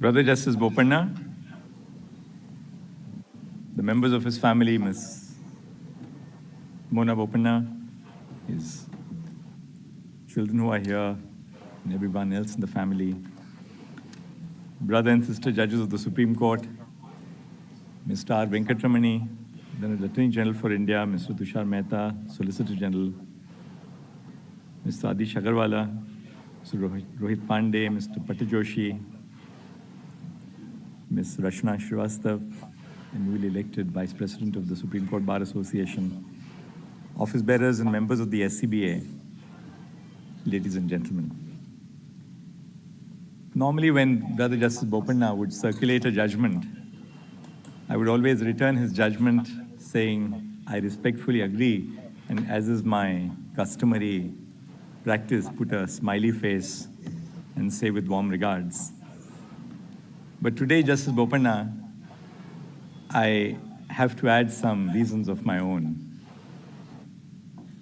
Brother Justice Bopanna, the members of his family, Miss Mona Bopanna, his children who are here, and everyone else in the family, brother and sister judges of the Supreme Court, Mr. R. Venkatramani, then the Attorney General for India, Mr. Tushar Mehta, Solicitor General, Mr. Adish Agarwala, Mr. Rohit Pandey, Mr. Patijoshi, Ms. Rachna Srivastav, the newly elected Vice President of the Supreme Court Bar Association, office bearers and members of the SCBA, ladies and gentlemen. Normally when Brother Justice Bopanna would circulate a judgment, I would always return his judgment saying, I respectfully agree, and as is my customary practice, put a smiley face and say with warm regards. But today, Justice Bopanna, I have to add some reasons of my own.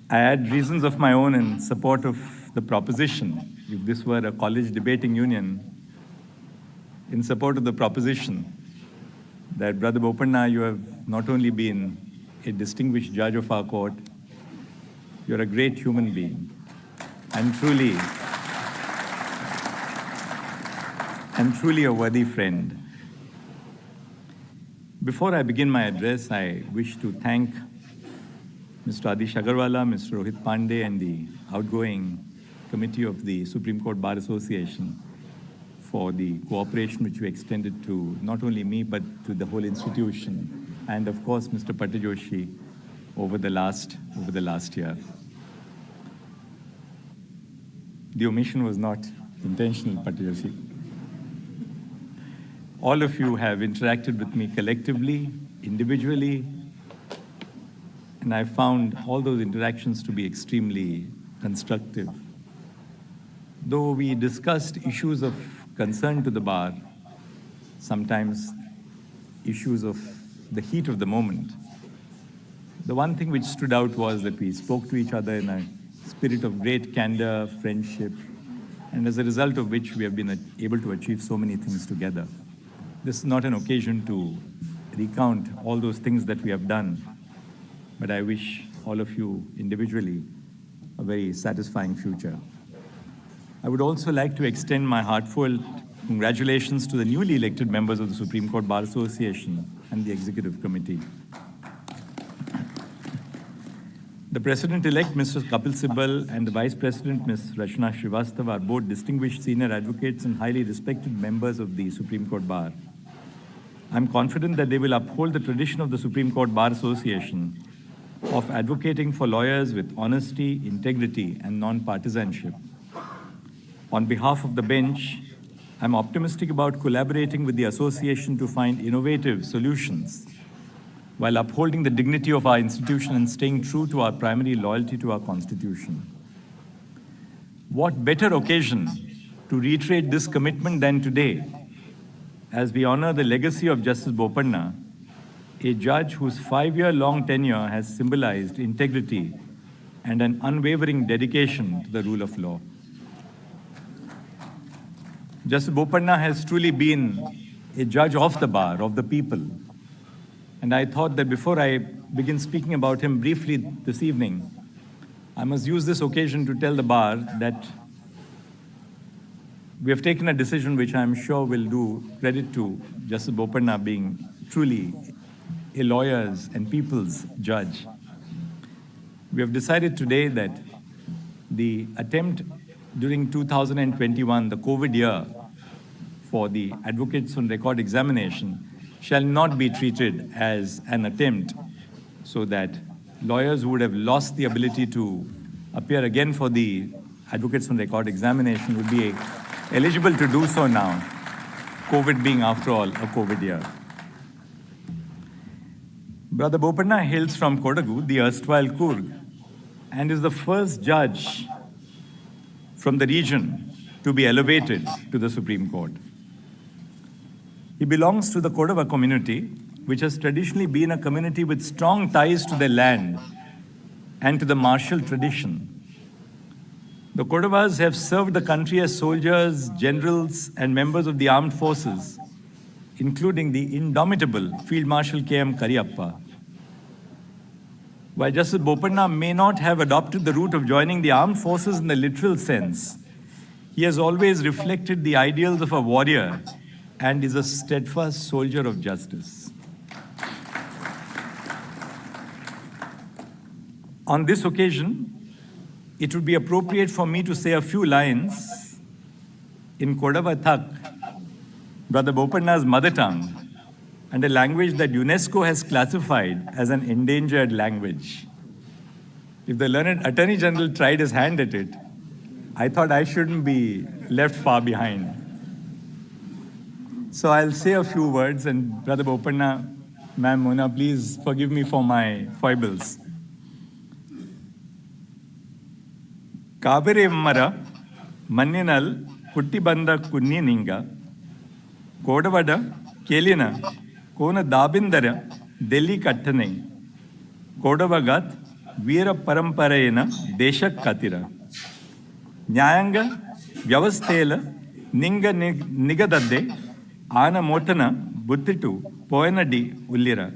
I add reasons of my own in support of the proposition, if this were a college debating union, in support of the proposition that Brother Bopanna, you have not only been a distinguished judge of our court, you're a great human being, and truly a worthy friend. Before I begin my address, I wish to thank Mr. Adish Agarwala, Mr. Rohit Pandey, and the outgoing committee of the Supreme Court Bar Association for the cooperation which you extended to not only me, but to the whole institution, and of course, Mr. Patijoshi over the last year. The omission was not intentional, Patijoshi. All of you have interacted with me collectively, individually, and I found all those interactions to be extremely constructive. Though we discussed issues of concern to the bar, sometimes issues of the heat of the moment, the one thing which stood out was that we spoke to each other in a spirit of great candor, friendship, and as a result of which we have been able to achieve so many things together. This is not an occasion to recount all those things that we have done, but I wish all of you individually a very satisfying future. I would also like to extend my heartfelt congratulations to the newly elected members of the Supreme Court Bar Association and the Executive Committee. The President-elect, Mr. Kapil Sibal, and the Vice President, Ms. Rachna Srivastav, are both distinguished senior advocates and highly respected members of the Supreme Court Bar. I'm confident that they will uphold the tradition of the Supreme Court Bar Association of advocating for lawyers with honesty, integrity, and non-partisanship. On behalf of the bench, I'm optimistic about collaborating with the association to find innovative solutions while upholding the dignity of our institution and staying true to our primary loyalty to our Constitution. What better occasion to reiterate this commitment than today, as we honor the legacy of Justice Bopanna, a judge whose 5-year-long tenure has symbolized integrity and an unwavering dedication to the rule of law. Justice Bopanna has truly been a judge of the bar, of the people. And I thought that before I begin speaking about him briefly this evening, I must use this occasion to tell the bar that we have taken a decision which I'm sure will do credit to Justice Bopanna being truly a lawyer's and people's judge. We have decided today that the attempt during 2021, the COVID year, for the Advocates on Record examination shall not be treated as an attempt so that lawyers who would have lost the ability to appear again for the Advocates on Record examination would be eligible to do so now, COVID being, after all, a COVID year. Brother Bopanna hails from Kodagu, the erstwhile Coorg, and is the first judge from the region to be elevated to the Supreme Court. He belongs to the Kodava community, which has traditionally been a community with strong ties to their land and to the martial tradition. The Kodavas have served the country as soldiers, generals, and members of the armed forces, including the indomitable Field Marshal K.M. Kariyappa. While Justice Bopanna may not have adopted the route of joining the armed forces in the literal sense, he has always reflected the ideals of a warrior and is a steadfast soldier of justice. On this occasion, it would be appropriate for me to say a few lines in Kodava Thak, Brother Bopanna's mother tongue, and a language that UNESCO has classified as an endangered language. If the learned Attorney General tried his hand at it, I thought I shouldn't be left far behind. So I'll say a few words, and Brother Bopanna, Ma'am Mona, please forgive me for my foibles. Kavere Mara, Manninal, Puttibanda Kunni Ninga, Kodavada, Kelina, Kona Dabindara, Delhi Kattane, Kodavagat, Veera Paramparayena, Deshak Katira, Nyayanga, Vyavastela, Ninga Nigadade, Ana Motana, Buttitu, Poenadi, Ullira,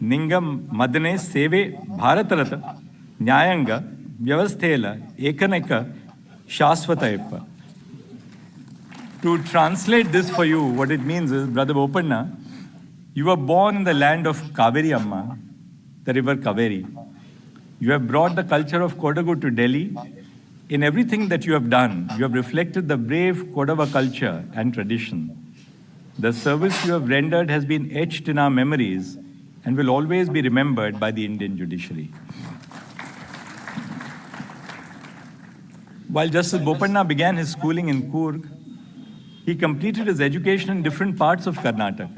Ninga Madane Seve, Bharatarata, Nyayanga, Vyavasthela, Ekaneka, Shasvatayappa. To translate this for you, what it means is, Brother Bopanna, you were born in the land of Kaveri Amma, the river Kaveri. You have brought the culture of Kodagu to Delhi. In everything that you have done, you have reflected the brave Kodava culture and tradition. The service you have rendered has been etched in our memories and will always be remembered by the Indian judiciary. While Justice Bopanna began his schooling in Coorg, he completed his education in different parts of Karnataka.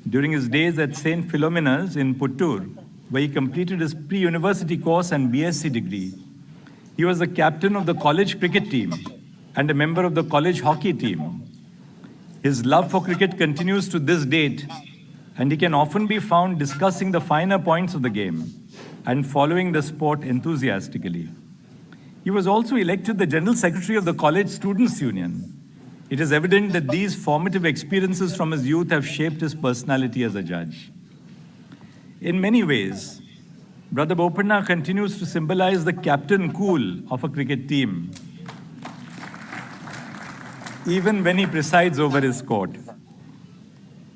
During his days at St. Philomena's in Puttur, where he completed his pre-university course and BSc degree, he was the captain of the college cricket team and a member of the college hockey team. His love for cricket continues to this date, and he can often be found discussing the finer points of the game and following the sport enthusiastically. He was also elected the General Secretary of the College Students' Union. It is evident that these formative experiences from his youth have shaped his personality as a judge. In many ways, Brother Bopanna continues to symbolize the captain cool of a cricket team, even when he presides over his court.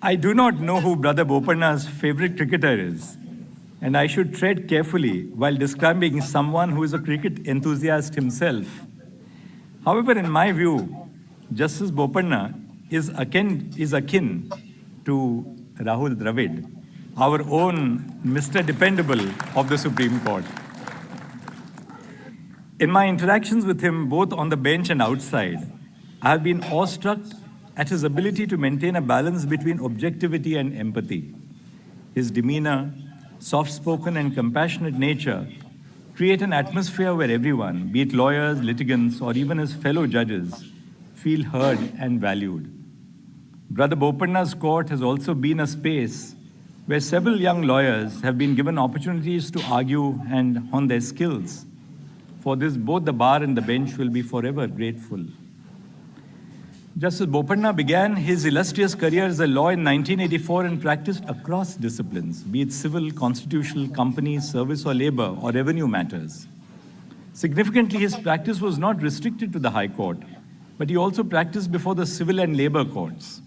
I do not know who Brother Bopanna's favorite cricketer is, and I should tread carefully while describing someone who is a cricket enthusiast himself. However, in my view, Justice Bopanna is akin to Rahul Dravid, our own Mr. Dependable of the Supreme Court. In my interactions with him, both on the bench and outside, I have been awestruck at his ability to maintain a balance between objectivity and empathy. His demeanor, soft-spoken and compassionate nature create an atmosphere where everyone, be it lawyers, litigants, or even his fellow judges, feel heard and valued. Brother Bopanna's court has also been a space where several young lawyers have been given opportunities to argue and hone their skills. For this, both the bar and the bench will be forever grateful. Justice Bopanna began his illustrious career as a lawyer in 1984 and practiced across disciplines, be it civil, constitutional, company, service or labor, or revenue matters. Significantly, his practice was not restricted to the High Court, but he also practiced before the civil and labor courts.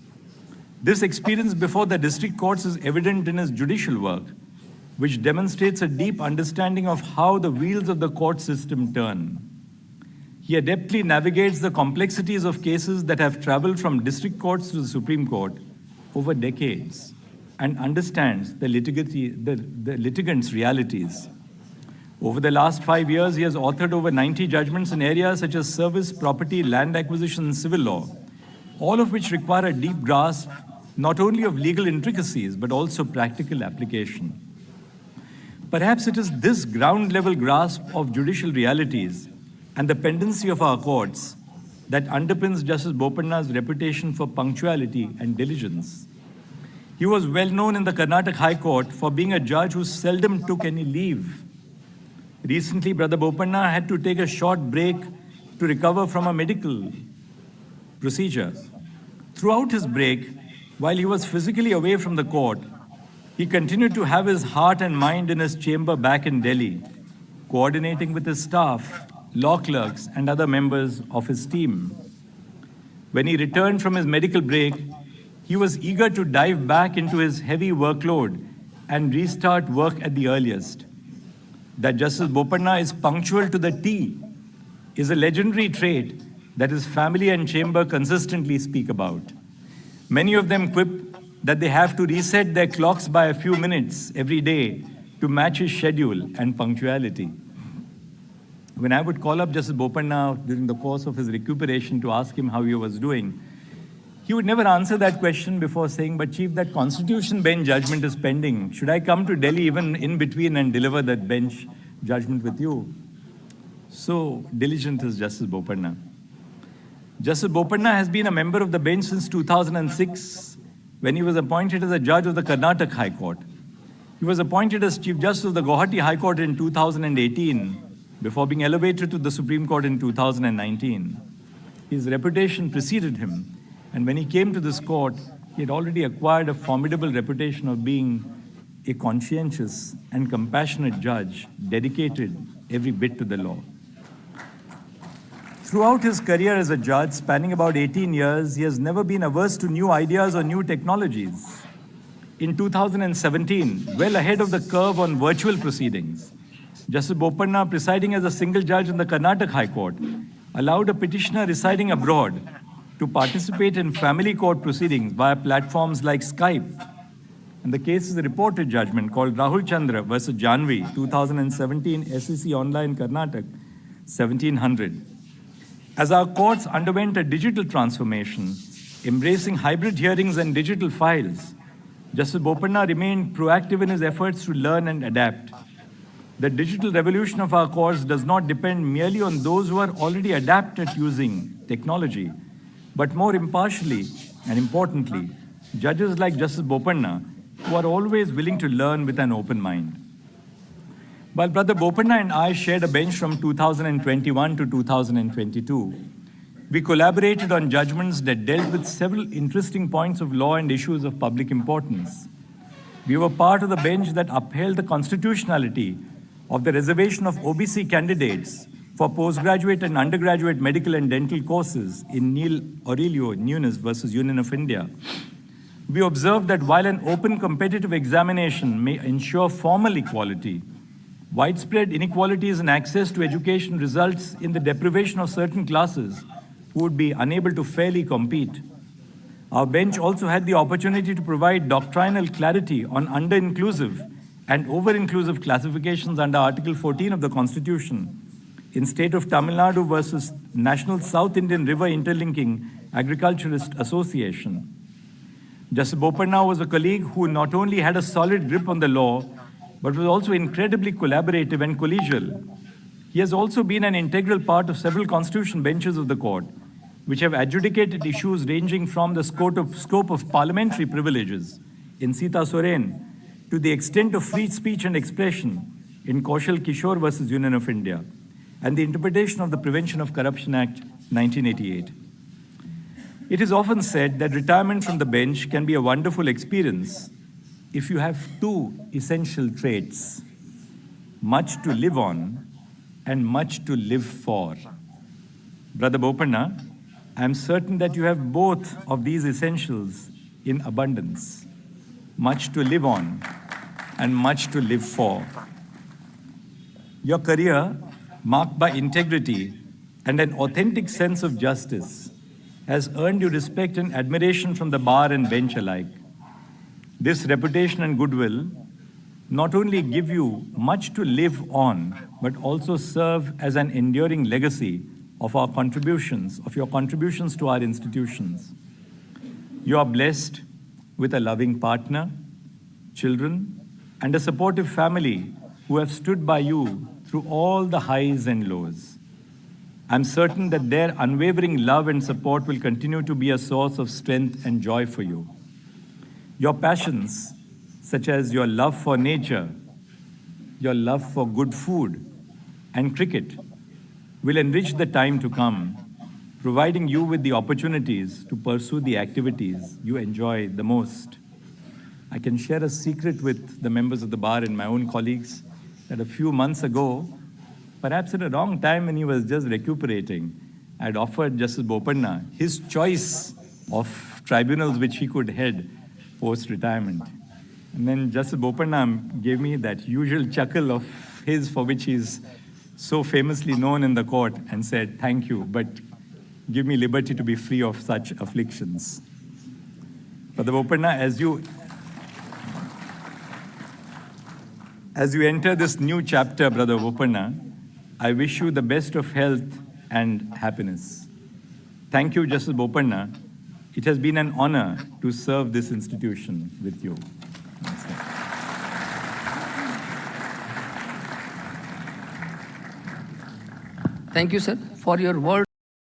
This experience before the district courts is evident in his judicial work, which demonstrates a deep understanding of how the wheels of the court system turn. He adeptly navigates the complexities of cases that have traveled from district courts to the Supreme Court over decades and understands the litigants' realities. Over the last 5 years, he has authored over 90 judgments in areas such as service, property, land acquisition, and civil law, all of which require a deep grasp not only of legal intricacies, but also practical application. Perhaps it is this ground-level grasp of judicial realities and the pendency of our courts that underpins Justice Bopanna's reputation for punctuality and diligence. He was well known in the Karnataka High Court for being a judge who seldom took any leave. Recently, Brother Bopanna had to take a short break to recover from a medical procedure. Throughout his break, while he was physically away from the court, he continued to have his heart and mind in his chamber back in Delhi, coordinating with his staff, law clerks, and other members of his team. When he returned from his medical break, he was eager to dive back into his heavy workload and restart work at the earliest. That Justice Bopanna is punctual to the T is a legendary trait that his family and chamber consistently speak about. Many of them quip that they have to reset their clocks by a few minutes every day to match his schedule and punctuality. When I would call up Justice Bopanna during the course of his recuperation to ask him how he was doing, he would never answer that question before saying, "But Chief, that Constitution bench judgment is pending. Should I come to Delhi even in between and deliver that bench judgment with you?" So diligent is Justice Bopanna. Justice Bopanna has been a member of the bench since 2006, when he was appointed as a judge of the Karnataka High Court. He was appointed as Chief Justice of the Guwahati High Court in 2018, before being elevated to the Supreme Court in 2019. His reputation preceded him, and when he came to this court, he had already acquired a formidable reputation of being a conscientious and compassionate judge, dedicated every bit to the law. Throughout his career as a judge, spanning about 18 years, he has never been averse to new ideas or new technologies. In 2017, well ahead of the curve on virtual proceedings, Justice Bopanna, presiding as a single judge in the Karnataka High Court, allowed a petitioner residing abroad to participate in family court proceedings via platforms like Skype. And the case is a reported judgment called Rahul Chandra versus Janvi, 2017 SEC Online Karnataka, 1700. As our courts underwent a digital transformation, embracing hybrid hearings and digital files, Justice Bopanna remained proactive in his efforts to learn and adapt. The digital revolution of our courts does not depend merely on those who are already adept at using technology, but more impartially and importantly, judges like Justice Bopanna, who are always willing to learn with an open mind. While Brother Bopanna and I shared a bench from 2021 to 2022, we collaborated on judgments that dealt with several interesting points of law and issues of public importance. We were part of the bench that upheld the constitutionality of the reservation of OBC candidates for postgraduate and undergraduate medical and dental courses in Neil Aurelio Nunes versus Union of India. We observed that while an open competitive examination may ensure formal equality, widespread inequalities in access to education results in the deprivation of certain classes who would be unable to fairly compete. Our bench also had the opportunity to provide doctrinal clarity on under-inclusive and over-inclusive classifications under Article 14 of the Constitution in state of Tamil Nadu versus National South Indian River Interlinking Agriculturist Association. Justice Bopanna was a colleague who not only had a solid grip on the law, but was also incredibly collaborative and collegial. He has also been an integral part of several constitution benches of the court, which have adjudicated issues ranging from the scope of parliamentary privileges in Sita Soren to the extent of free speech and expression in Kaushal Kishore versus Union of India, and the interpretation of the Prevention of Corruption Act 1988. It is often said that retirement from the bench can be a wonderful experience if you have two essential traits: much to live on and much to live for. Brother Bopanna, I am certain that you have both of these essentials in abundance: much to live on and much to live for. Your career, marked by integrity and an authentic sense of justice, has earned you respect and admiration from the bar and bench alike. This reputation and goodwill not only give you much to live on, but also serve as an enduring legacy of your contributions to our institutions. You are blessed with a loving partner, children, and a supportive family who have stood by you through all the highs and lows. I'm certain that their unwavering love and support will continue to be a source of strength and joy for you. Your passions, such as your love for nature, your love for good food, and cricket will enrich the time to come, providing you with the opportunities to pursue the activities you enjoy the most. I can share a secret with the members of the bar and my own colleagues that a few months ago, perhaps at a wrong time when he was just recuperating, I had offered Justice Bopanna his choice of tribunals which he could head post-retirement. And then Justice Bopanna gave me that usual chuckle of his for which he's so famously known in the court and said, "Thank you, but give me liberty to be free of such afflictions." Brother Bopanna, as you enter this new chapter, Brother Bopanna, I wish you the best of health and happiness. Thank you, Justice Bopanna. It has been an honor to serve this institution with you. Thank you, sir, for your words.